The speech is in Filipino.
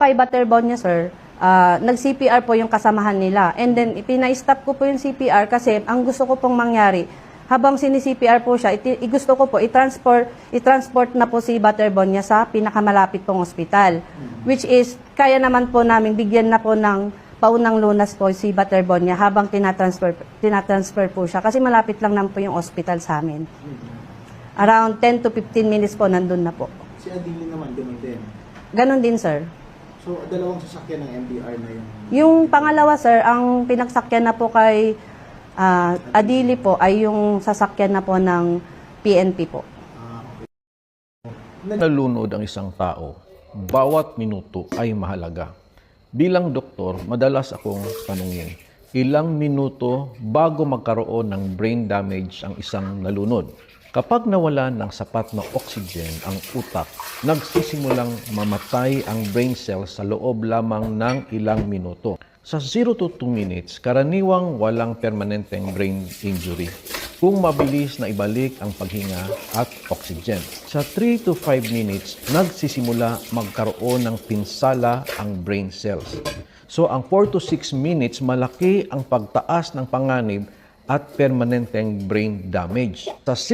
Kay Butterball niya, sir, nag-CPR po yung kasamahan nila. And then, pina-stop ko po yung CPR kasi ang gusto ko pong mangyari, habang sini-CPR po siya, gusto ko po i-transport na po si Butterball niya sa pinakamalapit pong ospital. Which is, kaya naman po namin bigyan na po ng paunang lunas po si Butterball niya habang tinatransfer po siya. Kasi malapit lang naman po yung ospital sa amin. Around 10 to 15 minutes po, nandun na po. Si Adili naman, ganun din. Ganon din, sir. So, dalawang sasakyan ng MDR na yung... Yung pangalawa, sir, ang pinagsakyan na po kay Adili po ay yung sasakyan na po ng PNP po. Nalunod ang isang tao, bawat minuto ay mahalaga. Bilang doktor, madalas akong tanungin, ilang minuto bago magkaroon ng brain damage ang isang nalunod? Kapag nawalan ng sapat na oxygen ang utak, nagsisimulang mamatay ang brain cells sa loob lamang ng ilang minuto. Sa 0 to 2 minutes, karaniwang walang permanenteng brain injury kung mabilis na ibalik ang paghinga at oxygen. Sa 3 to 5 minutes, nagsisimula magkaroon ng pinsala ang brain cells. So ang 4 to 6 minutes, malaki ang pagtaas ng panganib at permanenteng brain damage. Sa 6